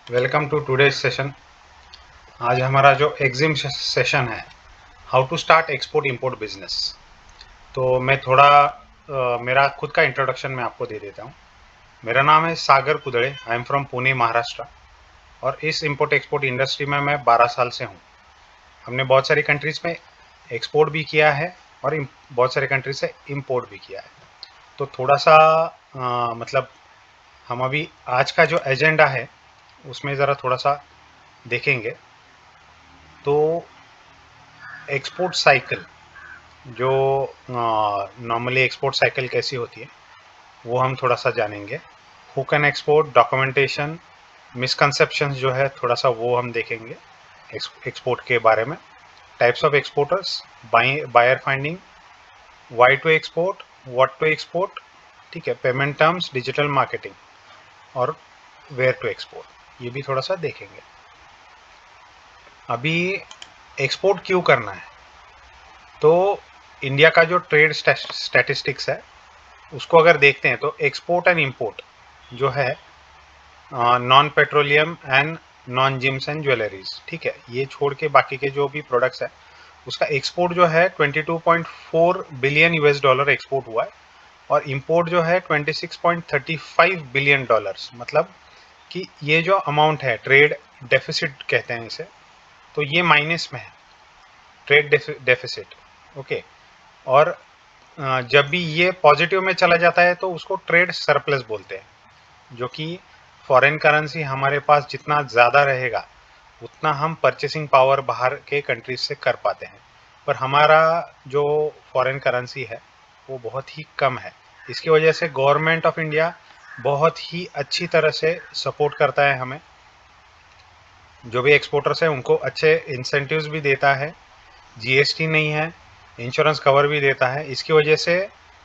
Welcome to today's session. आज हमारा जो एग्जिम सेशन है, how to start export import business. तो मैं थोड़ा मेरा खुद का इंट्रोडक्शन मैं आपको दे देता हूँ। मेरा नाम है Sagar Kudade, I am from Pune Maharashtra, और इस इंपोर्ट एक्सपोर्ट इंडस्ट्री में मैं 12 साल से हूँ। हमने बहुत सारी कंट्रीज में एक्सपोर्ट भी किया है और बहुत सारी कंट्रीज से इम्पोर्ट भी किया है। तो थोड़ा सा मतलब हम अभी आज का जो एजेंडा है उसमें ज़रा थोड़ा सा देखेंगे। तो एक्सपोर्ट साइकिल, जो नॉर्मली एक्सपोर्ट साइकिल कैसी होती है वो हम थोड़ा सा जानेंगे। Who can export, documentation, misconceptions जो है थोड़ा सा वो हम देखेंगे एक्सपोर्ट के बारे में। Types of exporters, buyer finding, why to export, what to export, ठीक है, पेमेंट टर्म्स, डिजिटल मार्केटिंग, और वेयर टू एक्सपोर्ट, ये भी थोड़ा सा देखेंगे। अभी एक्सपोर्ट क्यों करना है, तो इंडिया का जो ट्रेड स्टैटिस्टिक्स है उसको अगर देखते हैं तो एक्सपोर्ट एंड इंपोर्ट जो है, non petroleum and non gems and jewelleries, ठीक है, ये छोड़ के बाकी के जो भी प्रोडक्ट्स है उसका एक्सपोर्ट जो है 22.4 बिलियन यूएस डॉलर एक्सपोर्ट हुआ है, और इंपोर्ट जो है 26.35 बिलियन डॉलर्स। मतलब कि ये जो अमाउंट है, ट्रेड डेफिसिट कहते हैं इसे, तो ये माइनस में है, ट्रेड डेफिसिट। ओके। और जब भी ये पॉजिटिव में चला जाता है तो उसको ट्रेड सरप्लस बोलते हैं, जो कि फॉरेन करेंसी हमारे पास जितना ज़्यादा रहेगा उतना हम परचेसिंग पावर बाहर के कंट्रीज से कर पाते हैं, पर हमारा जो फॉरेन करेंसी है वो बहुत ही कम है। इसकी वजह से गवर्नमेंट ऑफ इंडिया बहुत ही अच्छी तरह से सपोर्ट करता है हमें, जो भी एक्सपोर्टर्स हैं उनको अच्छे इंसेंटिव्स भी देता है, जीएसटी नहीं है, इंश्योरेंस कवर भी देता है। इसकी वजह से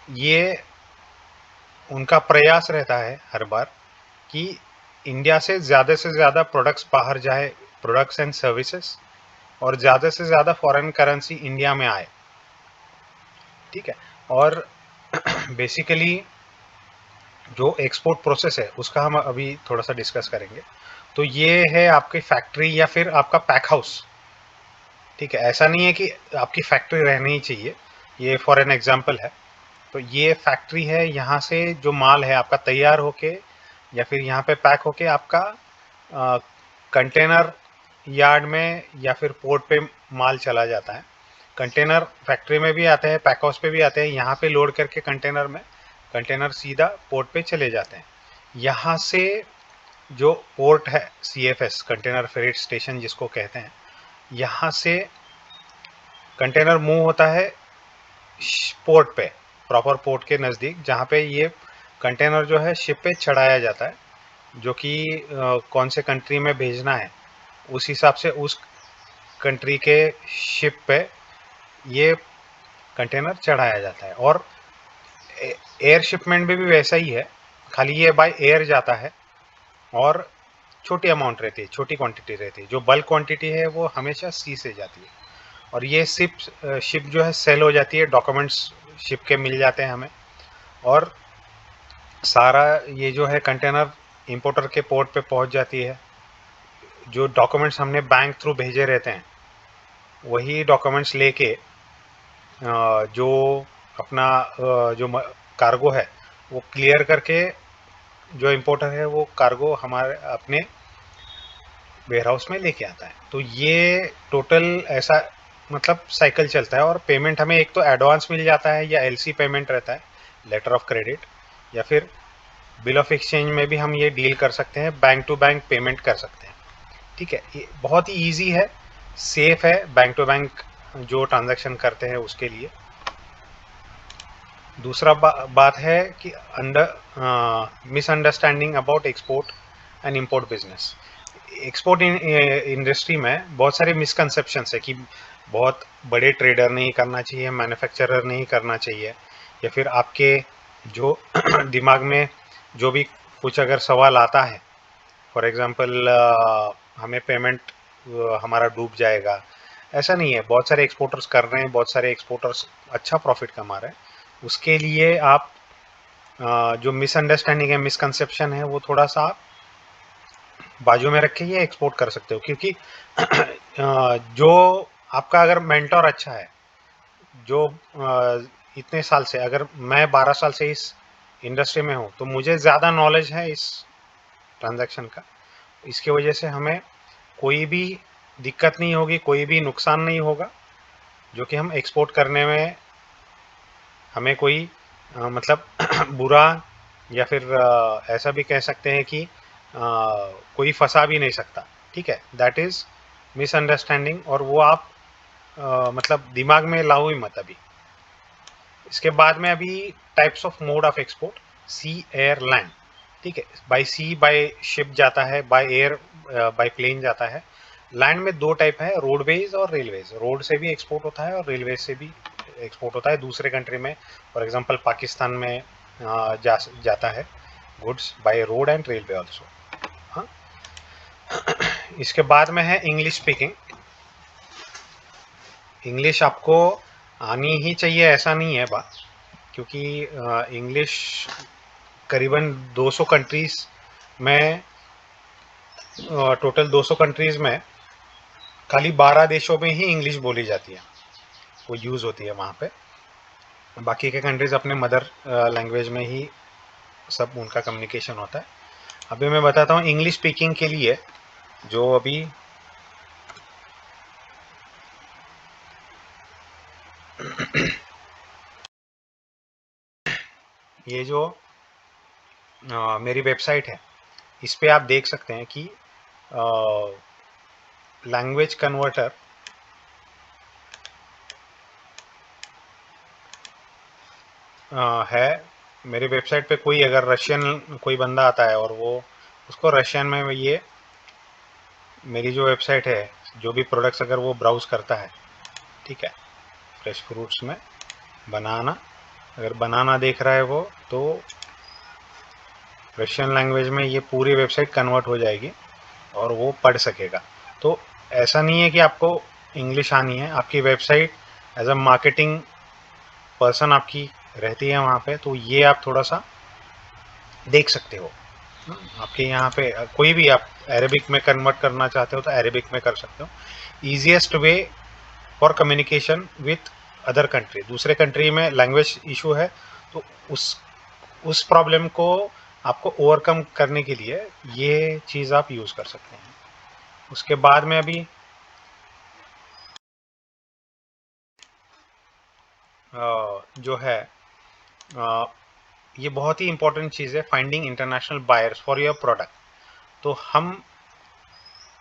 ये उनका प्रयास रहता है हर बार कि इंडिया से ज़्यादा प्रोडक्ट्स बाहर जाए, प्रोडक्ट्स एंड सर्विसेज, और ज़्यादा से ज़्यादा फॉरेन करेंसी इंडिया में आए, ठीक है। और बेसिकली जो एक्सपोर्ट प्रोसेस है उसका हम अभी थोड़ा सा डिस्कस करेंगे। तो ये है आपकी फैक्ट्री या फिर आपका पैक हाउस, ठीक है। ऐसा नहीं है कि आपकी फैक्ट्री रहनी ही चाहिए, ये फॉर एन एग्जांपल है। तो ये फैक्ट्री है, यहाँ से जो माल है आपका तैयार होके या फिर यहाँ पे पैक होके आपका कंटेनर यार्ड में या फिर पोर्ट पे माल चला जाता है। कंटेनर फैक्ट्री में भी आते हैं, पैक हाउस पे भी आते हैं, यहाँ पे लोड करके कंटेनर में, कंटेनर सीधा पोर्ट पे चले जाते हैं। यहाँ से जो पोर्ट है, सीएफएस, कंटेनर फ्रेट स्टेशन जिसको कहते हैं, यहाँ से कंटेनर मूव होता है पोर्ट पे, प्रॉपर पोर्ट के नज़दीक, जहाँ पे ये कंटेनर जो है शिप पे चढ़ाया जाता है, जो कि कौन से कंट्री में भेजना है उस हिसाब से उस कंट्री के शिप पे ये कंटेनर चढ़ाया जाता है। और एयर शिपमेंट में भी वैसा ही है, खाली ये बाय एयर जाता है और छोटी अमाउंट रहती है, छोटी क्वांटिटी रहती है। जो बल्क क्वांटिटी है वो हमेशा सी से जाती है, और ये शिप जो है सेल हो जाती है, डॉक्यूमेंट्स शिप के मिल जाते हैं हमें, और सारा ये जो है कंटेनर इंपोर्टर के पोर्ट पे पहुंच जाती है। जो डॉक्यूमेंट्स हमने बैंक थ्रू भेजे रहते हैं वही डॉक्यूमेंट्स लेके जो अपना जो कार्गो है वो क्लियर करके, जो इंपोर्टर है वो कार्गो हमारे अपने वेयर हाउस में लेके आता है। तो ये टोटल ऐसा मतलब साइकिल चलता है। और पेमेंट हमें एक तो एडवांस मिल जाता है या एलसी पेमेंट रहता है, लेटर ऑफ क्रेडिट, या फिर बिल ऑफ एक्सचेंज में भी हम ये डील कर सकते हैं, बैंक टू बैंक पेमेंट कर सकते हैं, ठीक है। ये बहुत ही ईजी है, सेफ है बैंक टू बैंक जो ट्रांजैक्शन करते हैं उसके लिए। दूसरा बात है कि under misunderstanding about export and import business. Export industry में बहुत सारे मिसकंसेप्शंस है कि बहुत बड़े ट्रेडर नहीं करना चाहिए, मैन्युफैक्चरर नहीं करना चाहिए, या फिर आपके जो दिमाग में जो भी कुछ अगर सवाल आता है, फॉर एग्जांपल हमें पेमेंट हमारा डूब जाएगा, ऐसा नहीं है। बहुत सारे एक्सपोर्टर्स कर रहे हैं, बहुत सारे एक्सपोर्टर्स अच्छा प्रॉफिट कमा रहे हैं। उसके लिए आप जो मिसअंडरस्टैंडिंग है, मिसकंसेप्शन है, वो थोड़ा सा आप बाजू में रख के ये एक्सपोर्ट कर सकते हो, क्योंकि जो आपका अगर मेंटोर अच्छा है, जो इतने साल से, अगर मैं 12 साल से इस इंडस्ट्री में हूँ तो मुझे ज़्यादा नॉलेज है इस ट्रांजैक्शन का। इसकी वजह से हमें कोई भी दिक्कत नहीं होगी, कोई भी नुकसान नहीं होगा, जो कि हम एक्सपोर्ट करने में हमें कोई मतलब बुरा, या फिर ऐसा भी कह सकते हैं कि कोई फंसा भी नहीं सकता। ठीक है, दैट इज़ मिसअंडरस्टैंडिंग, और वो आप मतलब दिमाग में लाओ ही मत अभी। इसके बाद में अभी types of mode of export, sea, air, land. ठीक है, बाय सी बाय शिप जाता है, बाय एयर बाय प्लेन जाता है। लैंड में दो टाइप है, रोडवेज और रेलवेज। रोड से भी एक्सपोर्ट होता है और रेलवे से भी एक्सपोर्ट होता है दूसरे कंट्री में। फॉर एग्जांपल पाकिस्तान में जाता है goods by road and railway also. हाँ, इसके बाद में है इंग्लिश स्पीकिंग। इंग्लिश आपको आनी ही चाहिए ऐसा नहीं है बात, क्योंकि इंग्लिश करीबन 200 कंट्रीज में, टोटल 200 कंट्रीज में खाली 12 देशों में ही इंग्लिश बोली जाती है, वो यूज़ होती है वहाँ पे। बाकी के कंट्रीज अपने मदर लैंग्वेज में ही सब उनका कम्युनिकेशन होता है। अभी मैं बताता हूँ इंग्लिश स्पीकिंग के लिए जो अभी ये जो मेरी वेबसाइट है, इस पे आप देख सकते हैं कि लैंग्वेज कन्वर्टर है। मेरी वेबसाइट पे कोई अगर रशियन कोई बंदा आता है और वो उसको रशियन में ये मेरी जो वेबसाइट है, जो भी प्रोडक्ट्स अगर वो ब्राउज करता है, ठीक है, फ्रेश फ्रूट्स में बनाना, अगर बनाना देख रहा है वो, तो रशियन लैंग्वेज में ये पूरी वेबसाइट कन्वर्ट हो जाएगी और वो पढ़ सकेगा। तो ऐसा नहीं है कि आपको इंग्लिश आनी है, आपकी website as a marketing person आपकी रहती है वहाँ पे, तो ये आप थोड़ा सा देख सकते हो। आपके यहाँ पे कोई भी आप अरेबिक में कन्वर्ट करना चाहते हो तो अरेबिक में कर सकते हो। Easiest way for communication with other country, दूसरे कंट्री में लैंग्वेज इशू है, तो उस प्रॉब्लम को आपको ओवरकम करने के लिए ये चीज़ आप यूज़ कर सकते हैं। उसके बाद में अभी जो है ये बहुत ही इंपॉर्टेंट चीज़ है, finding international buyers for your product. तो हम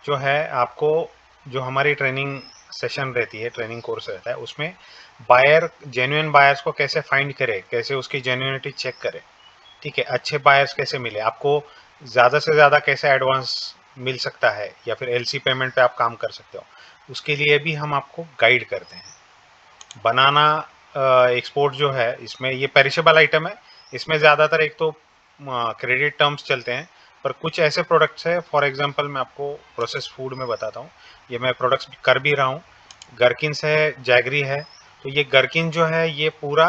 जो है आपको, जो हमारी ट्रेनिंग सेशन रहती है, ट्रेनिंग कोर्स रहता है, उसमें बायर, जेन्युइन बायर्स को कैसे फाइंड करें, कैसे उसकी जेन्युइनिटी चेक करें, ठीक है, अच्छे बायर्स कैसे मिले, आपको ज़्यादा से ज़्यादा कैसे एडवांस मिल सकता है, या फिर एलसी पेमेंट पे आप काम कर सकते हो, उसके लिए भी हम आपको गाइड करते हैं। बनाना एक्सपोर्ट जो है, इसमें ये पेरिशेबल आइटम है, इसमें ज़्यादातर एक तो क्रेडिट टर्म्स चलते हैं, पर कुछ ऐसे प्रोडक्ट्स है, फॉर एग्जांपल मैं आपको प्रोसेस फूड में बताता हूँ, ये मैं प्रोडक्ट्स कर भी रहा हूँ। गरकिन्स है, जैगरी है, तो ये गरकिन जो है ये पूरा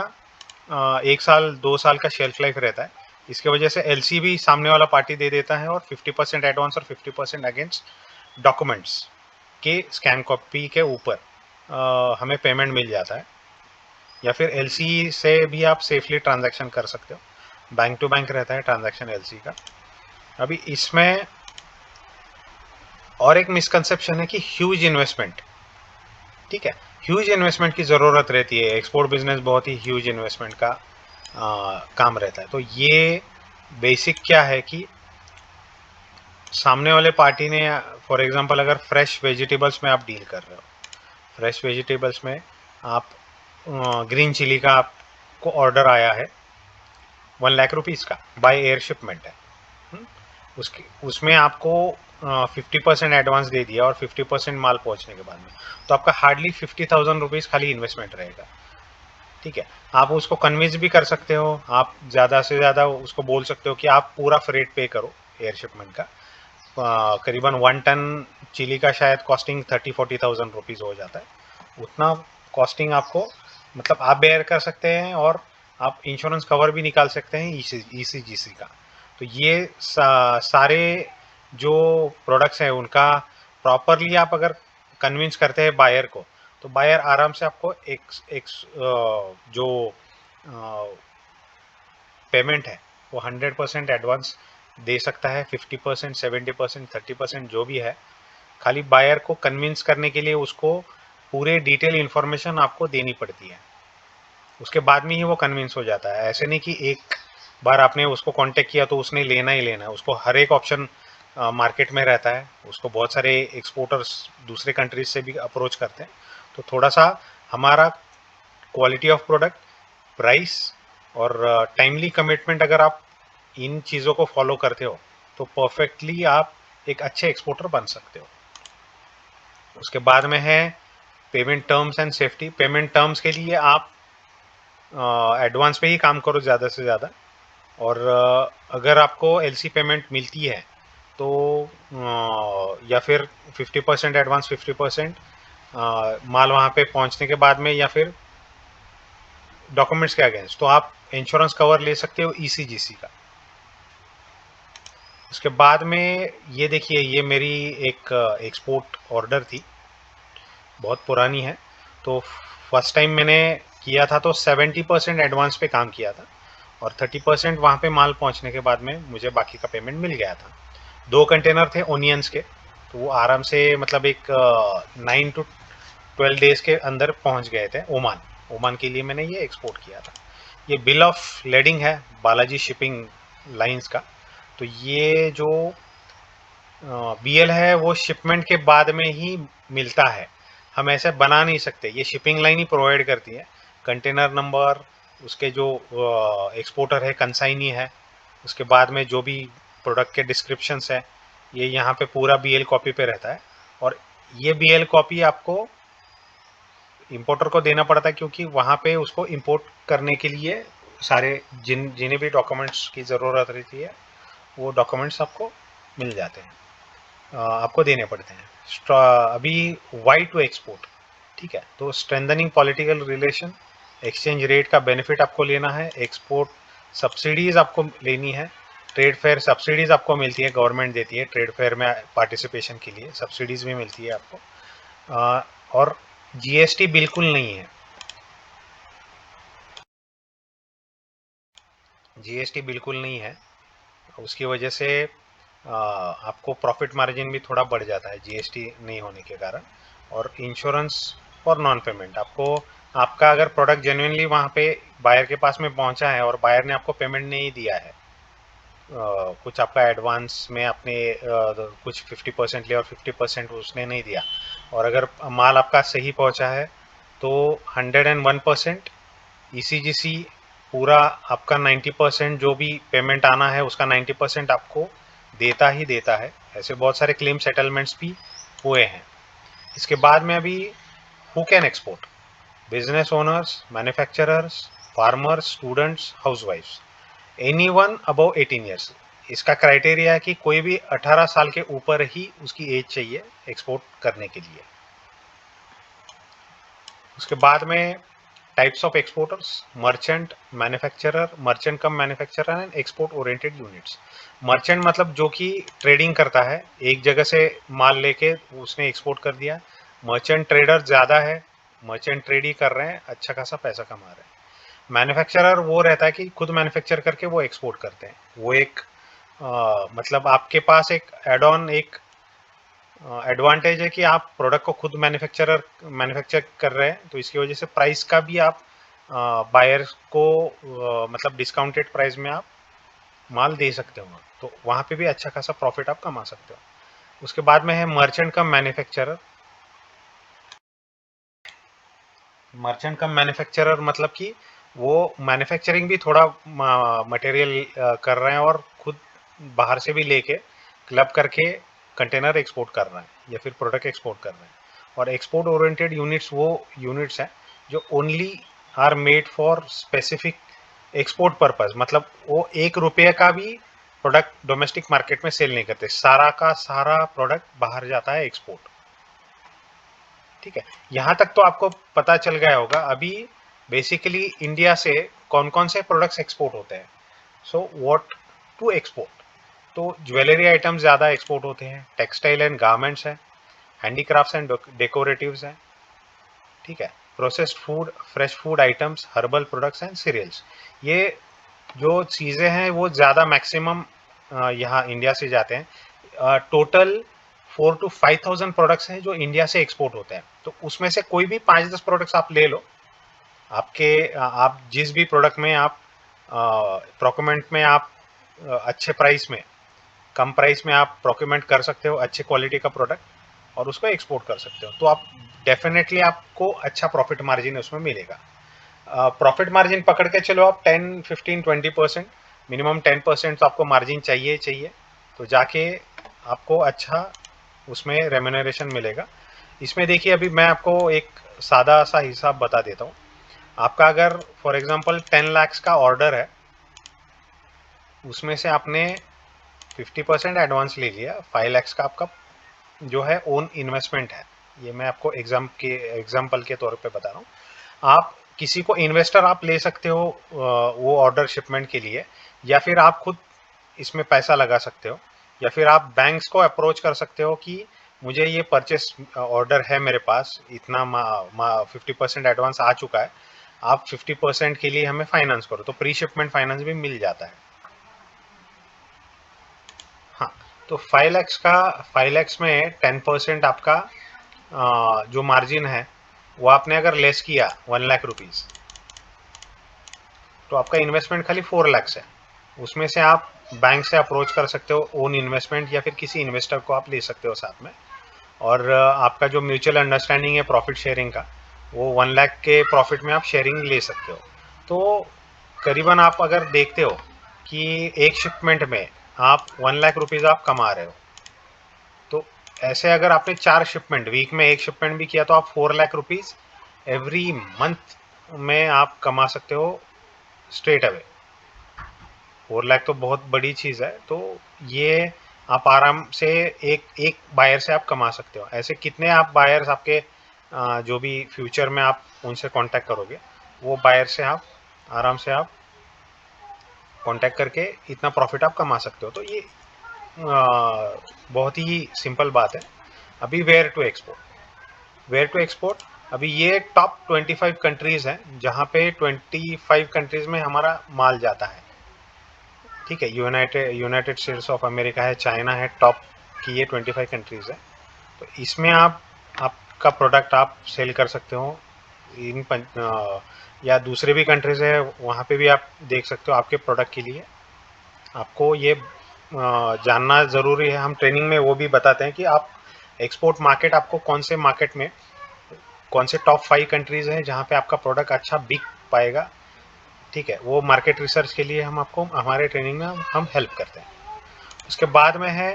1 साल 2 साल का शेल्फ लाइफ रहता है। इसके वजह से एलसी भी सामने वाला पार्टी दे देता है, और 50% एडवांस और 50% अगेंस्ट डॉक्यूमेंट्स के स्कैन कॉपी के ऊपर हमें पेमेंट मिल जाता है। या फिर एलसी से भी आप सेफली ट्रांजैक्शन कर सकते हो, बैंक टू बैंक रहता है ट्रांजैक्शन एलसी का। अभी इसमें और एक मिसकंसेप्शन है कि ह्यूज इन्वेस्टमेंट, ठीक है, ह्यूज इन्वेस्टमेंट की ज़रूरत रहती है, एक्सपोर्ट बिजनेस बहुत ही ह्यूज इन्वेस्टमेंट का काम रहता है। तो ये बेसिक क्या है कि सामने वाले पार्टी ने, फॉर एग्जांपल अगर फ्रेश वेजिटेबल्स में आप डील कर रहे हो, फ्रेश वेजिटेबल्स में आप ग्रीन चिली का आपको ऑर्डर आया है 1 लाख रुपीज़ का, बाय एयर शिपमेंट है, उसकी उसमें आपको 50% एडवांस दे दिया और 50% माल पहुंचने के बाद में, तो आपका हार्डली 50,000 रुपीज़ खाली इन्वेस्टमेंट रहेगा। ठीक है, आप उसको कन्विंस भी कर सकते हो, आप ज़्यादा से ज़्यादा उसको बोल सकते हो कि आप पूरा फ्रेट पे करो एयर शिपमेंट का। करीबन 1 टन चिली का शायद कॉस्टिंग 30-40,000 रुपीज़ हो जाता है, उतना कॉस्टिंग आपको मतलब आप बेयर कर सकते हैं, और आप इंश्योरेंस कवर भी निकाल सकते हैं ईसीजीसी का। तो ये सारे जो प्रोडक्ट्स हैं उनका प्रॉपरली आप अगर कन्विंस करते हैं बायर को, तो बायर आराम से आपको एक जो पेमेंट है वो 100% एडवांस दे सकता है, 50%, 70%, 30% जो भी है। खाली बायर को कन्विंस करने के लिए उसको पूरे डिटेल इन्फॉर्मेशन आपको देनी पड़ती है, उसके बाद में ही वो कन्विंस हो जाता है। ऐसे नहीं कि एक बार आपने उसको कांटेक्ट किया तो उसने लेना ही लेना है, उसको हर एक ऑप्शन मार्केट में रहता है, उसको बहुत सारे एक्सपोर्टर्स दूसरे कंट्रीज से भी अप्रोच करते हैं। तो थोड़ा सा हमारा क्वालिटी ऑफ प्रोडक्ट, प्राइस और टाइमली कमिटमेंट अगर आप इन चीज़ों को फॉलो करते हो तो परफेक्टली आप एक अच्छे एक्सपोर्टर बन सकते हो। उसके बाद में है payment terms and safety. Payment terms के लिए आप एडवांस पे ही काम करो ज़्यादा से ज़्यादा, और अगर आपको एलसी पेमेंट मिलती है तो या फिर 50% एडवांस, 50% माल वहाँ पे पहुँचने के बाद में, या फिर डॉक्यूमेंट्स के अगेंस्ट, तो आप इंश्योरेंस कवर ले सकते हो ईसीजीसी का। उसके बाद में ये देखिए, ये मेरी एक एक्सपोर्ट ऑर्डर थी, बहुत पुरानी है। तो फर्स्ट टाइम मैंने किया था तो 70% एडवांस पे काम किया था, और 30% वहाँ पे माल पहुँचने के बाद में मुझे बाकी का पेमेंट मिल गया था। 2 कंटेनर थे ओनियंस के, तो वो आराम से मतलब एक 9 to 12 डेज के अंदर पहुँच गए थे ओमान। ओमान के लिए मैंने ये एक्सपोर्ट किया था। ये बिल ऑफ लेडिंग है बालाजी शिपिंग लाइंस का। तो ये जो बीएल है वो शिपमेंट के बाद में ही मिलता है, हम ऐसे बना नहीं सकते, ये शिपिंग लाइन ही प्रोवाइड करती है। कंटेनर नंबर, उसके जो एक्सपोर्टर है, कंसाइनी है, उसके बाद में जो भी प्रोडक्ट के डिस्क्रिप्शंस है, ये यहाँ पे पूरा बीएल कॉपी पे रहता है। और ये बीएल कॉपी आपको इंपोर्टर को देना पड़ता है, क्योंकि वहाँ पे उसको इंपोर्ट करने के लिए सारे जिन्हें भी डॉक्यूमेंट्स की ज़रूरत रहती है वो डॉक्यूमेंट्स आपको मिल जाते हैं, आपको देने पड़ते हैं। अभी वाई टू एक्सपोर्ट, ठीक है, तो strengthening political relation, exchange rate का बेनिफिट आपको लेना है, एक्सपोर्ट सब्सिडीज आपको लेनी है, ट्रेड फेयर सब्सिडीज आपको मिलती है, गवर्नमेंट देती है ट्रेड फेयर में पार्टिसिपेशन के लिए, सब्सिडीज भी मिलती है आपको। और जीएसटी बिल्कुल नहीं है, जीएसटी बिल्कुल नहीं है। उसकी वजह से आपको प्रॉफिट मार्जिन भी थोड़ा बढ़ जाता है जीएसटी नहीं होने के कारण। और इंश्योरेंस और नॉन पेमेंट, आपको आपका अगर प्रोडक्ट जेन्युइनली वहाँ पे बायर के पास में पहुँचा है और बायर ने आपको पेमेंट नहीं दिया है, कुछ आपका एडवांस में आपने कुछ 50% लिया और 50% उसने नहीं दिया, और अगर माल आपका सही पहुँचा है तो 101% ईसीजीसी पूरा आपका 90% जो भी पेमेंट आना है उसका 90% आपको देता ही देता है। ऐसे बहुत सारे क्लेम सेटलमेंट्स भी हुए हैं। इसके बाद में अभी who can export, business owners, manufacturers, farmers, students, हाउसवाइफ्स, एनीवन अबव 18 ईयर्स। इसका क्राइटेरिया है कि कोई भी 18 साल के ऊपर ही उसकी एज चाहिए एक्सपोर्ट करने के लिए। उसके बाद में types of exporters, merchant, manufacturer, merchant come manufacturer and export oriented units. Merchant मतलब जो कि ट्रेडिंग करता है, एक जगह से माल लेके उसने एक्सपोर्ट कर दिया। मर्चेंट ट्रेडर ज़्यादा है, मर्चेंट ट्रेड ही कर रहे हैं, अच्छा खासा पैसा कमा रहे हैं। मैन्युफैक्चरर वो रहता है कि खुद मैन्युफैक्चर करके वो एक्सपोर्ट करते हैं, वो एक मतलब आपके पास एक एड ऑन एक एडवांटेज है कि आप प्रोडक्ट को खुद मैन्युफैक्चर कर रहे हैं, तो इसकी वजह से प्राइस का भी आप बायर को मतलब डिस्काउंटेड प्राइस में आप माल दे सकते हो, तो वहाँ पे भी अच्छा खासा प्रॉफिट आप कमा सकते हो। उसके बाद में है मर्चेंट कम मैन्युफैक्चरर। मर्चेंट कम मैन्युफैक्चरर मतलब कि वो मैन्युफैक्चरिंग भी थोड़ा मटेरियल कर रहे हैं और खुद बाहर से भी लेके क्लब करके कंटेनर एक्सपोर्ट कर रहे हैं या फिर प्रोडक्ट एक्सपोर्ट कर रहे हैं। और एक्सपोर्ट ओरिएंटेड यूनिट्स वो यूनिट्स हैं जो only are made for specific export purpose, मतलब वो 1 रुपये का भी प्रोडक्ट डोमेस्टिक मार्केट में सेल नहीं करते, सारा का सारा प्रोडक्ट बाहर जाता है एक्सपोर्ट। ठीक है, यहाँ तक तो आपको पता चल गया होगा। अभी बेसिकली इंडिया से कौन कौन से प्रोडक्ट्स एक्सपोर्ट होते हैं, सो व्हाट टू एक्सपोर्ट। तो ज्वेलरी आइटम्स ज़्यादा एक्सपोर्ट होते हैं, टेक्सटाइल एंड गारमेंट्स है, हैंडीक्राफ्ट्स एंड डेकोरेटिव्स हैं, ठीक है, processed food, fresh food items, herbal products and cereals. ये जो चीज़ें हैं वो ज़्यादा मैक्सिमम यहाँ इंडिया से जाते हैं। टोटल 4 to 5,000 प्रोडक्ट्स हैं जो इंडिया से एक्सपोर्ट होते हैं। तो उसमें से कोई भी 5-10 प्रोडक्ट्स आप ले लो, आप जिस भी प्रोडक्ट में आप प्रोक्योरमेंट में आप अच्छे प्राइस में, कम प्राइस में आप प्रोक्योरमेंट कर सकते हो अच्छे क्वालिटी का प्रोडक्ट और उसको एक्सपोर्ट कर सकते हो, तो आप डेफिनेटली आपको अच्छा प्रॉफिट मार्जिन उसमें मिलेगा। प्रॉफिट मार्जिन पकड़ के चलो आप 10, 15, 20%, मिनिमम 10% तो आपको मार्जिन चाहिए चाहिए, तो जाके आपको अच्छा उसमें रेम्यूनरेशन मिलेगा। इसमें देखिए अभी मैं आपको एक सादा सा हिसाब बता देता हूँ। आपका अगर फॉर एग्जांपल 10 लाख का ऑर्डर है, उसमें से आपने 50% एडवांस ले लिया, 5 लाख का आपका जो है ओन इन्वेस्टमेंट है। ये मैं आपको एग्जाम्पल के तौर पे बता रहा हूँ। आप किसी को इन्वेस्टर आप ले सकते हो वो ऑर्डर शिपमेंट के लिए, या फिर आप खुद इसमें पैसा लगा सकते हो, या फिर आप बैंक्स को अप्रोच कर सकते हो कि मुझे ये परचेस ऑर्डर है मेरे पास, इतना 50% एडवांस आ चुका है, आप 50% के लिए हमें फाइनेंस करो, तो प्री शिपमेंट फाइनेंस भी मिल जाता है। हाँ, तो 5 लाख में 10% आपका जो मार्जिन है वो आपने अगर लेस किया 1 लाख रुपीज, तो आपका इन्वेस्टमेंट खाली 4 लाख है। उसमें से आप बैंक से अप्रोच कर सकते हो ओन इन्वेस्टमेंट, या फिर किसी इन्वेस्टर को आप ले सकते हो साथ में, और आपका जो म्यूचुअल अंडरस्टैंडिंग है प्रॉफिट शेयरिंग का, वो 1 लाख के प्रॉफिट में आप शेयरिंग ले सकते हो। तो करीबन आप अगर देखते हो कि एक शिपमेंट में आप 1 लाख रुपीज आप कमा रहे हो, तो ऐसे अगर आपने 4 शिपमेंट, वीक में एक शिपमेंट भी किया, तो आप 4 लाख रुपीज एवरी मंथ में आप कमा सकते हो स्ट्रेट अवे। 4 लाख तो बहुत बड़ी चीज़ है, तो ये आप आराम से एक एक बायर से आप कमा सकते हो। ऐसे कितने आप बायर्स आपके जो भी फ्यूचर में आप उनसे कांटेक्ट करोगे, वो बायर से आप आराम से आप कांटेक्ट करके इतना प्रॉफिट आप कमा सकते हो। तो ये बहुत ही सिंपल बात है। अभी वेयर टू एक्सपोर्ट अभी ये टॉप 25 कंट्रीज हैं जहाँ पे 25 कंट्रीज में हमारा माल जाता है, ठीक है। यूनाइटेड स्टेट्स ऑफ अमेरिका है, चाइना है, टॉप की ये 25 कंट्रीज है। तो इसमें आपका प्रोडक्ट आप सेल कर सकते हो। या दूसरे भी कंट्रीज है वहाँ पे भी आप देख सकते हो। आपके प्रोडक्ट के लिए आपको ये जानना ज़रूरी है। हम ट्रेनिंग में वो भी बताते हैं कि आप एक्सपोर्ट मार्केट, आपको कौन से मार्केट में कौन से टॉप 5 कंट्रीज हैं जहाँ पे आपका प्रोडक्ट अच्छा बिक पाएगा, ठीक है। वो मार्केट रिसर्च के लिए हम आपको हमारे ट्रेनिंग में हम हेल्प करते हैं। उसके बाद में है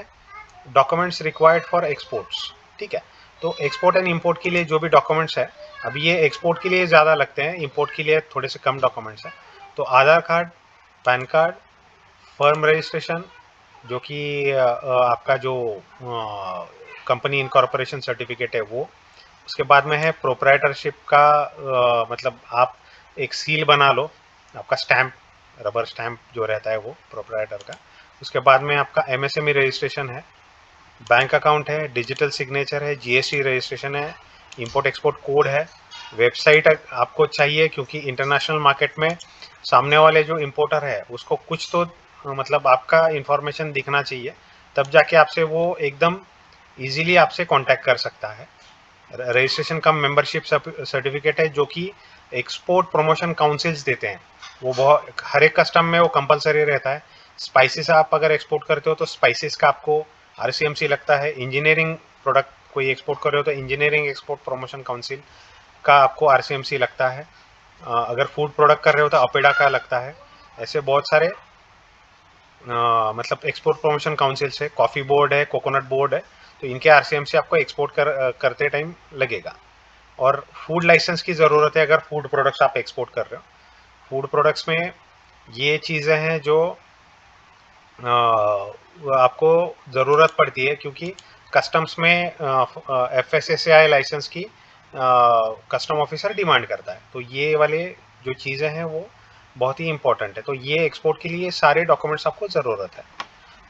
डॉक्यूमेंट्स रिक्वायर्ड फॉर एक्सपोर्ट्स, ठीक है। तो एक्सपोर्ट एंड इंपोर्ट के लिए जो भी डॉक्यूमेंट्स है, अभी ये एक्सपोर्ट के लिए ज़्यादा लगते हैं, इंपोर्ट के लिए थोड़े से कम डॉक्यूमेंट्स हैं। तो Aadhaar card, PAN card, firm registration, जो कि आपका जो कंपनी इनकॉर्पोरेशन सर्टिफिकेट है वो। उसके बाद में है प्रोप्राइटरशिप का, मतलब आप एक सील बना लो, आपका स्टैंप, रबर स्टैंप जो रहता है वो प्रोप्राइटर का। उसके बाद में आपका एमएसएमई रजिस्ट्रेशन है, बैंक अकाउंट है, डिजिटल सिग्नेचर है, जीएसटी रजिस्ट्रेशन है, इंपोर्ट एक्सपोर्ट कोड है, वेबसाइट आपको चाहिए, क्योंकि इंटरनेशनल मार्केट में सामने वाले जो इंपोर्टर है उसको कुछ तो मतलब आपका इंफॉर्मेशन दिखना चाहिए, तब जाके आपसे वो एकदम इजीली आपसे कांटेक्ट कर सकता है। रजिस्ट्रेशन का मेंबरशिप सर्टिफिकेट है जो कि एक्सपोर्ट प्रमोशन काउंसिल्स देते हैं, वो बहुत हर एक कस्टम में वो कंपलसरी रहता है। स्पाइसेस आप अगर एक्सपोर्ट करते हो तो स्पाइसेस का आपको आरसीएमसी लगता है। इंजीनियरिंग प्रोडक्ट कोई एक्सपोर्ट कर रहे हो तो इंजीनियरिंग एक्सपोर्ट प्रमोशन काउंसिल का आपको आरसीएमसी लगता है। अगर फूड प्रोडक्ट कर रहे हो तो अपेडा का लगता है। ऐसे बहुत सारे मतलब एक्सपोर्ट प्रमोशन काउंसिल से, कॉफ़ी बोर्ड है, कोकोनट बोर्ड है, तो इनके आरसीएमसी आपको एक्सपोर्ट करते टाइम लगेगा। और फूड लाइसेंस की ज़रूरत है अगर फूड प्रोडक्ट्स आप एक्सपोर्ट कर रहे हो। फूड प्रोडक्ट्स में ये चीज़ें हैं जो आपको ज़रूरत पड़ती है, क्योंकि कस्टम्स में एफएसएसएआई लाइसेंस की कस्टम ऑफिसर डिमांड करता है। तो ये वाले जो चीज़ें हैं वो बहुत ही इंपॉर्टेंट है। तो ये एक्सपोर्ट के लिए सारे डॉक्यूमेंट्स आपको ज़रूरत है।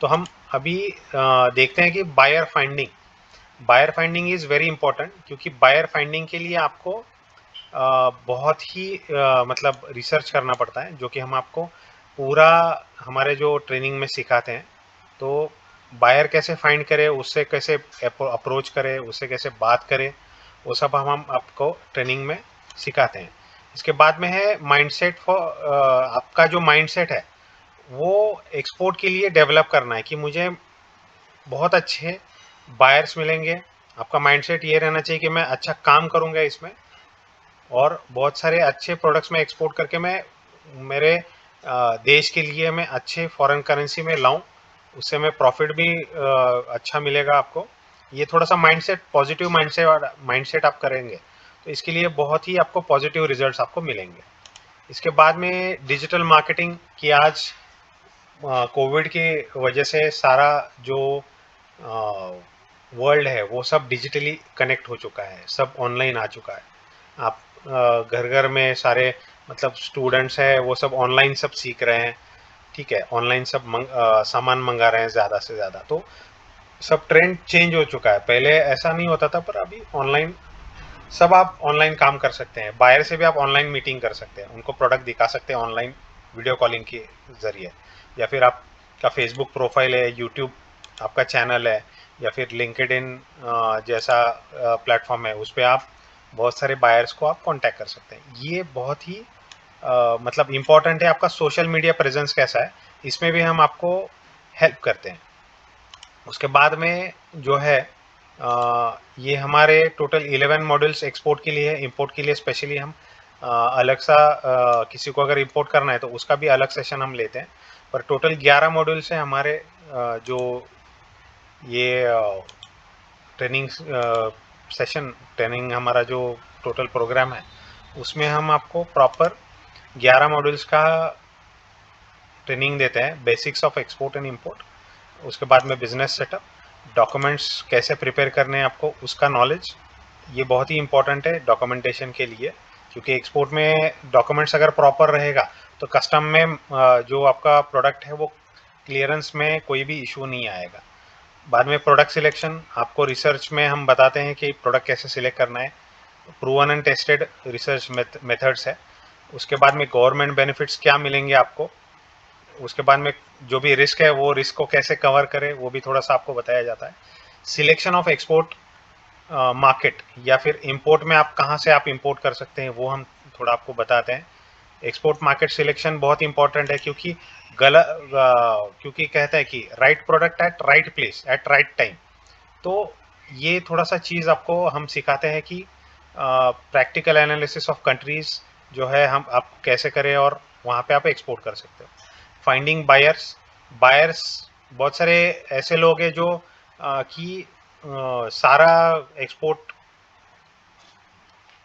तो हम अभी देखते हैं कि buyer finding is very important, क्योंकि बायर फाइंडिंग के लिए आपको बहुत ही मतलब रिसर्च करना पड़ता है, जो कि हम आपको पूरा हमारे जो ट्रेनिंग में सिखाते हैं। तो बायर कैसे फाइंड करें, उससे कैसे अप्रोच करें, उससे कैसे बात करें, वो सब हम आपको ट्रेनिंग में सिखाते हैं। इसके बाद में है माइंडसेट फॉर, आपका जो माइंडसेट है वो एक्सपोर्ट के लिए डेवलप करना है कि मुझे बहुत अच्छे बायर्स मिलेंगे। आपका माइंडसेट ये रहना चाहिए कि मैं अच्छा काम करूंगा इसमें, और बहुत सारे अच्छे प्रोडक्ट्स में एक्सपोर्ट करके मैं मेरे देश के लिए मैं अच्छे फॉरेन करेंसी में लाऊं, उससे मैं प्रॉफिट भी अच्छा मिलेगा आपको। ये थोड़ा सा माइंडसेट, पॉजिटिव माइंडसेट आप करेंगे तो इसके लिए बहुत ही आपको पॉजिटिव रिजल्ट्स आपको मिलेंगे। इसके बाद में डिजिटल मार्केटिंग की आज कोविड की वजह से सारा जो वर्ल्ड है वो सब डिजिटली कनेक्ट हो चुका है, सब ऑनलाइन आ चुका है। आप घर घर में सारे मतलब स्टूडेंट्स हैं वो सब ऑनलाइन सब सीख रहे हैं, ठीक है, ऑनलाइन सब सामान मंगा रहे हैं ज़्यादा से ज़्यादा। तो सब ट्रेंड चेंज हो चुका है, पहले ऐसा नहीं होता था, पर अभी ऑनलाइन सब आप ऑनलाइन काम कर सकते हैं। बाहर से भी आप ऑनलाइन मीटिंग कर सकते हैं, उनको प्रोडक्ट दिखा सकते हैं ऑनलाइन वीडियो कॉलिंग के ज़रिए, या फिर आपका फेसबुक प्रोफाइल है, यूट्यूब आपका चैनल है, या फिर लिंक्डइन जैसा प्लेटफॉर्म है, उस पर आप बहुत सारे बायर्स को आप कांटेक्ट कर सकते हैं। ये बहुत ही मतलब इम्पोर्टेंट है। आपका सोशल मीडिया प्रेजेंस कैसा है, इसमें भी हम आपको हेल्प करते हैं। उसके बाद में जो है ये हमारे टोटल 11 मॉड्यूल्स एक्सपोर्ट के लिए है। इंपोर्ट के लिए स्पेशली हम अलग सा किसी को अगर इंपोर्ट करना है तो उसका भी अलग सेशन हम लेते हैं। पर टोटल 11 मॉड्यूल्स हैं हमारे जो ये ट्रेनिंग सेशन, ट्रेनिंग हमारा जो टोटल प्रोग्राम है उसमें हम आपको प्रॉपर 11 मॉड्यूल्स का ट्रेनिंग देते हैं। Basics of export and import, उसके बाद में बिजनेस सेटअप, डॉक्यूमेंट्स कैसे प्रिपेयर करने हैं आपको उसका नॉलेज, ये बहुत ही इंपॉर्टेंट है डॉक्यूमेंटेशन के लिए, क्योंकि एक्सपोर्ट में डॉक्यूमेंट्स अगर प्रॉपर रहेगा तो कस्टम में जो आपका प्रोडक्ट है वो क्लियरेंस में कोई भी इशू नहीं आएगा। बाद में प्रोडक्ट सिलेक्शन, आपको रिसर्च में हम बताते हैं कि प्रोडक्ट कैसे सिलेक्ट करना है, proven and tested research methods है। उसके बाद में गवर्नमेंट बेनिफिट्स क्या मिलेंगे आपको, उसके बाद में जो भी रिस्क है वो रिस्क को कैसे कवर करें वो भी थोड़ा सा आपको बताया जाता है। सिलेक्शन ऑफ एक्सपोर्ट मार्केट, या फिर इंपोर्ट में आप कहाँ से आप इंपोर्ट कर सकते हैं वो हम थोड़ा आपको बताते हैं। एक्सपोर्ट मार्केट सिलेक्शन बहुत इंपॉर्टेंट है, क्योंकि क्योंकि कहते हैं कि right product at right place at right time. तो ये थोड़ा सा चीज़ आपको हम सिखाते हैं कि प्रैक्टिकल एनालिसिस ऑफ कंट्रीज जो है हम आप कैसे करें और वहाँ पे आप एक्सपोर्ट कर सकते हो। फाइंडिंग बायर्स, बायर्स बहुत सारे ऐसे लोग हैं जो कि सारा एक्सपोर्ट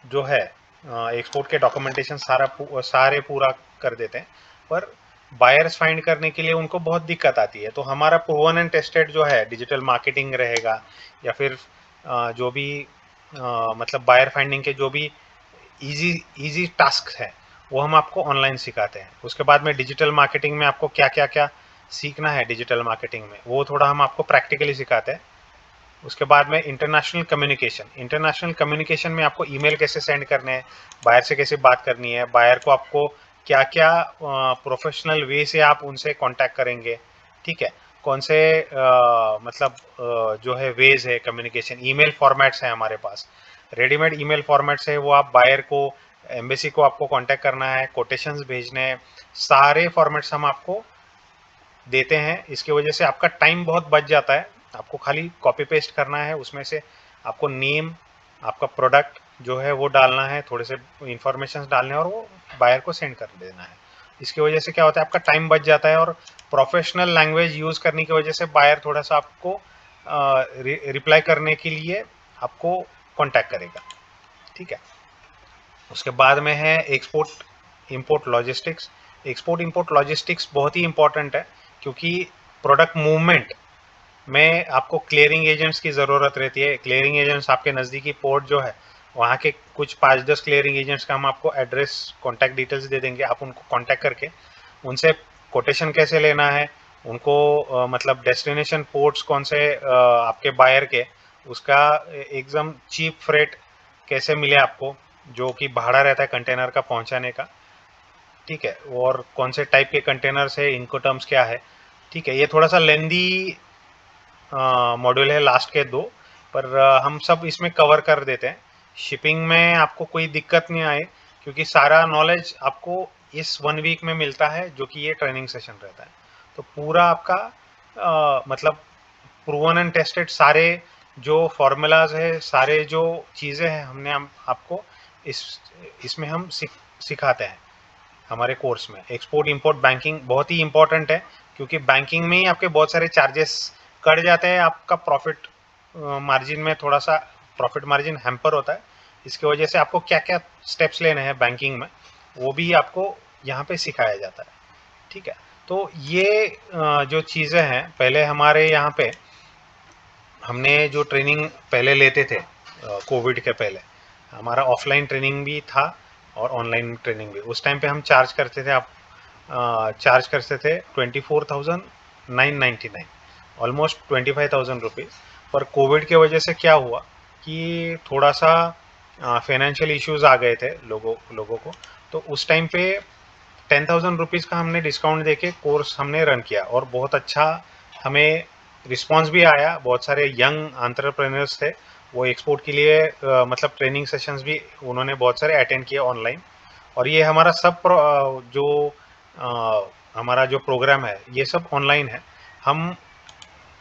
जो है एक्सपोर्ट के डॉक्यूमेंटेशन सारे पूरा कर देते हैं, पर बायर्स फाइंड करने के लिए उनको बहुत दिक्कत आती है। तो हमारा प्रूवन एंड टेस्टेड जो है डिजिटल मार्केटिंग रहेगा, या फिर जो भी मतलब बायर फाइंडिंग के जो भी इजी इजी टास्क है वो हम आपको ऑनलाइन सिखाते हैं। उसके बाद में डिजिटल मार्केटिंग में आपको क्या क्या क्या सीखना है डिजिटल मार्केटिंग में वो थोड़ा हम आपको प्रैक्टिकली सिखाते हैं। उसके बाद में इंटरनेशनल कम्युनिकेशन में आपको ईमेल कैसे सेंड करने हैं, बायर से कैसे बात करनी है, बायर को आपको क्या क्या प्रोफेशनल वे से आप उनसे कांटेक्ट करेंगे, ठीक है, कौन से मतलब जो है वेज है कम्युनिकेशन। ईमेल फॉर्मेट्स हैं हमारे पास, रेडीमेड ईमेल फॉर्मेट्स है, वो आप बायर को, एम्बेसी को आपको कांटेक्ट करना है, कोटेशंस भेजने हैं, सारे फॉर्मेट्स हम आपको देते हैं। इसकी वजह से आपका टाइम बहुत बच जाता है, आपको खाली कॉपी पेस्ट करना है, उसमें से आपको नेम, आपका प्रोडक्ट जो है वो डालना है, थोड़े से इंफॉर्मेशन डालने हैं और वो बायर को सेंड कर देना है। इसकी वजह से क्या होता है, आपका टाइम बच जाता है, और प्रोफेशनल लैंग्वेज यूज़ करने की वजह से बायर थोड़ा सा आपको रिप्लाई करने के लिए आपको कॉन्टैक्ट करेगा, ठीक है। उसके बाद में है export import logistics. Export import logistics बहुत ही इंपॉर्टेंट है, क्योंकि प्रोडक्ट मूवमेंट में आपको क्लियरिंग एजेंट्स की ज़रूरत रहती है। क्लियरिंग एजेंट्स आपके नज़दीकी पोर्ट जो है वहाँ के कुछ 5-10 क्लियरिंग एजेंट्स का हम आपको एड्रेस, कॉन्टैक्ट डिटेल्स दे देंगे, आप उनको कॉन्टैक्ट करके उनसे कोटेशन कैसे लेना है, उनको मतलब डेस्टिनेशन पोर्ट्स कौन से आपके बायर के, उसका एकदम चीप फ्रेट कैसे मिले आपको, जो कि भाड़ा रहता है कंटेनर का पहुंचाने का, ठीक है, और कौन से टाइप के कंटेनर्स है, इनको टर्म्स क्या है, ठीक है। ये थोड़ा सा लेंदी मॉड्यूल है लास्ट के दो, पर हम सब इसमें कवर कर देते हैं। शिपिंग में आपको कोई दिक्कत नहीं आए, क्योंकि सारा नॉलेज आपको इस 1 वीक में मिलता है, जो कि ये ट्रेनिंग सेशन रहता है। तो पूरा आपका मतलब प्रूवन एंड टेस्टेड सारे जो फॉर्मूलाज है, सारे जो चीज़ें हैं, हमने आपको इस इसमें हम सिखाते हैं हमारे कोर्स में। एक्सपोर्ट इंपोर्ट बैंकिंग बहुत ही इंपॉर्टेंट है, क्योंकि बैंकिंग में ही आपके बहुत सारे चार्जेस कट जाते हैं, आपका प्रॉफिट मार्जिन में थोड़ा सा प्रॉफिट मार्जिन हैम्पर होता है। इसकी वजह से आपको क्या क्या स्टेप्स लेने हैं बैंकिंग में, वो भी आपको यहाँ पे सिखाया जाता है, ठीक है। तो ये जो चीज़ें हैं, पहले हमारे यहाँ पे हमने जो ट्रेनिंग पहले लेते थे कोविड के पहले, हमारा ऑफलाइन ट्रेनिंग भी था और ऑनलाइन ट्रेनिंग भी। उस टाइम पे हम चार्ज करते थे, आप चार्ज करते थे 24,999, ऑलमोस्ट 25,000 रुपीज़। पर कोविड के वजह से क्या हुआ कि थोड़ा सा फाइनेंशियल इश्यूज आ गए थे लोगों को। तो उस टाइम पे 10,000 रुपीज़ का हमने डिस्काउंट देके कोर्स हमने रन किया, और बहुत अच्छा हमें रिस्पांस भी आया। बहुत सारे यंग एंटरप्रेन्योर्स थे, वो एक्सपोर्ट के लिए मतलब ट्रेनिंग सेशंस भी उन्होंने बहुत सारे अटेंड किए ऑनलाइन। और ये हमारा सब जो हमारा जो प्रोग्राम है, ये सब ऑनलाइन है। हम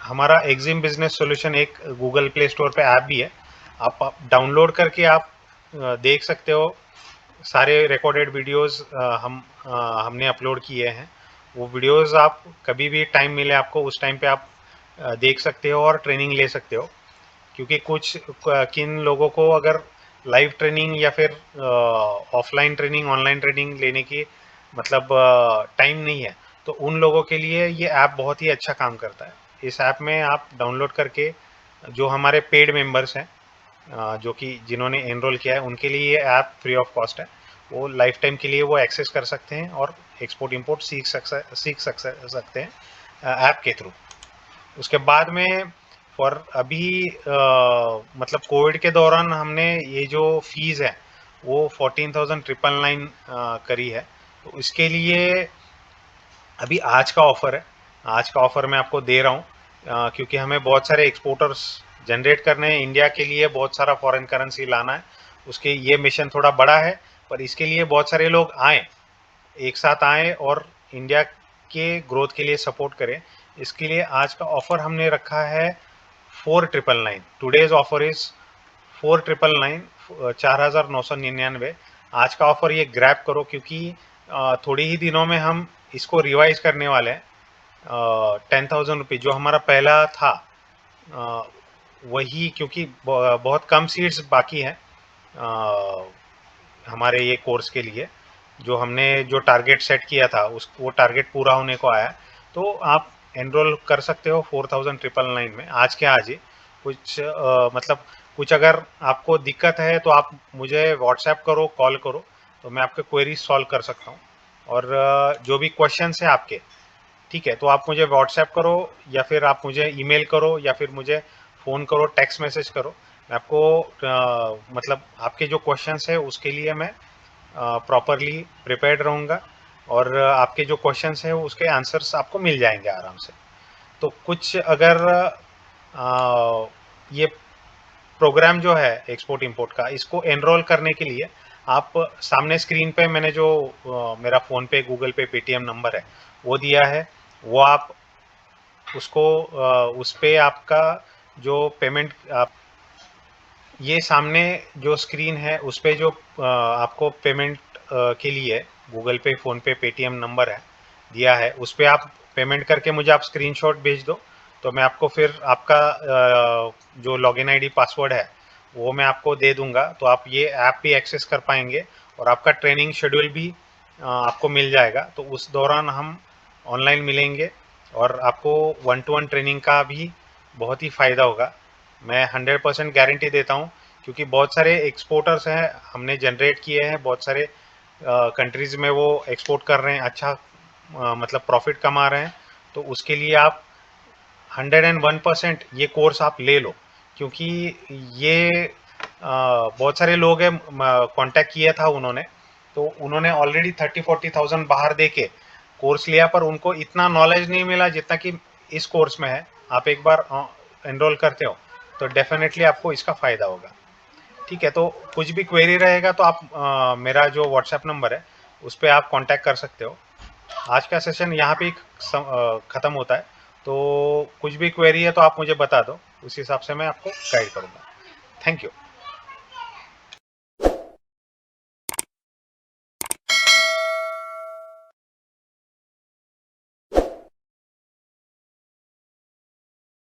हमारा एक्जिम बिजनेस सॉल्यूशन एक गूगल प्ले स्टोर पे ऐप भी है, आप डाउनलोड करके आप देख सकते हो। सारे रिकॉर्डेड वीडियोस हमने अपलोड किए हैं। वो वीडियोस आप कभी भी टाइम मिले आपको, उस टाइम पे आप देख सकते हो और ट्रेनिंग ले सकते हो। क्योंकि कुछ किन लोगों को अगर लाइव ट्रेनिंग या फिर ऑफलाइन ट्रेनिंग, ऑनलाइन ट्रेनिंग लेने की मतलब टाइम नहीं है, तो उन लोगों के लिए ये ऐप बहुत ही अच्छा काम करता है। इस ऐप में आप डाउनलोड करके, जो हमारे पेड मेंबर्स हैं, जो कि जिन्होंने एनरोल किया है, उनके लिए ये ऐप फ्री ऑफ कॉस्ट है। वो लाइफ टाइम के लिए वो एक्सेस कर सकते हैं और एक्सपोर्ट इंपोर्ट सीख सकते हैं ऐप के थ्रू। उसके बाद में फॉर अभी मतलब कोविड के दौरान हमने ये जो फीस है वो 14,999 करी है। तो इसके लिए अभी आज का ऑफर है, आज का ऑफर मैं आपको दे रहा हूँ, क्योंकि हमें बहुत सारे एक्सपोर्टर्स जनरेट करने हैं इंडिया के लिए, बहुत सारा फॉरेन करेंसी लाना है। उसके ये मिशन थोड़ा बड़ा है, पर इसके लिए बहुत सारे लोग आए, एक साथ आए और इंडिया के ग्रोथ के लिए सपोर्ट करें। इसके लिए आज का ऑफर हमने रखा है 4,999। Today's offer is 4,999, 4,999। आज का ऑफर ये ग्रैब करो, क्योंकि थोड़ी ही दिनों में हम इसको रिवाइज करने वाले हैं। 10,000 रुपीज़ जो हमारा पहला था, अ, वही, क्योंकि बहुत कम सीट्स बाकी हैं हमारे ये कोर्स के लिए। जो हमने जो टारगेट सेट किया था, उस वो टारगेट पूरा होने को आया। तो आप एनरोल कर सकते हो 4,999 में, आज के आज ही। कुछ मतलब कुछ अगर आपको दिक्कत है तो आप मुझे व्हाट्सएप करो, कॉल करो, तो मैं आपके क्वेरीज सॉल्व कर सकता हूँ। और जो भी क्वेश्चंस है आपके, ठीक है, तो आप मुझे व्हाट्सएप करो, या फिर आप मुझे ईमेल करो, या फिर मुझे फ़ोन करो, टेक्स्ट मैसेज करो। मैं आपको मतलब आपके जो क्वेश्चंस है उसके लिए मैं प्रॉपरली प्रिपेयर्ड रहूँगा, और आपके जो क्वेश्चंस हैं उसके आंसर्स आपको मिल जाएंगे आराम से। तो कुछ अगर ये प्रोग्राम जो है एक्सपोर्ट इंपोर्ट का, इसको एनरोल करने के लिए आप सामने स्क्रीन पे मैंने जो मेरा फ़ोन पे, गूगल पे, पेटीएम नंबर है वो दिया है, वो आप उसको उस पे आपका जो पेमेंट आप, ये सामने जो स्क्रीन है उस पे जो आपको पेमेंट के लिए गूगल पे, फ़ोन पे, पेटीएम नंबर है दिया है, उस पे आप पेमेंट करके मुझे आप स्क्रीनशॉट भेज दो। तो मैं आपको फिर आपका जो लॉगिन आईडी पासवर्ड है वो मैं आपको दे दूंगा, तो आप ये ऐप भी एक्सेस कर पाएंगे, और आपका ट्रेनिंग शेड्यूल भी आपको मिल जाएगा। तो उस दौरान हम ऑनलाइन मिलेंगे, और आपको 1-to-1 ट्रेनिंग का भी बहुत ही फ़ायदा होगा। मैं 100% गारंटी देता हूँ, क्योंकि बहुत सारे एक्सपोर्टर्स हैं हमने जनरेट किए हैं, बहुत सारे कंट्रीज़ में वो एक्सपोर्ट कर रहे हैं, अच्छा मतलब प्रॉफिट कमा रहे हैं। तो उसके लिए आप 101% ये कोर्स आप ले लो, क्योंकि ये बहुत सारे लोग हैं, कांटेक्ट किया था उन्होंने, तो उन्होंने ऑलरेडी 30-40,000 बाहर दे के कोर्स लिया, पर उनको इतना नॉलेज नहीं मिला जितना कि इस कोर्स में है। आप एक बार एनरोल करते हो तो डेफिनेटली आपको इसका फ़ायदा होगा। ठीक है, तो कुछ भी क्वेरी रहेगा तो आप मेरा जो व्हाट्सएप नंबर है उस पर आप कांटेक्ट कर सकते हो। आज का सेशन यहाँ पे ख़त्म होता है, तो कुछ भी क्वेरी है तो आप मुझे बता दो, उस हिसाब से मैं आपको गाइड करूँगा। Thank you.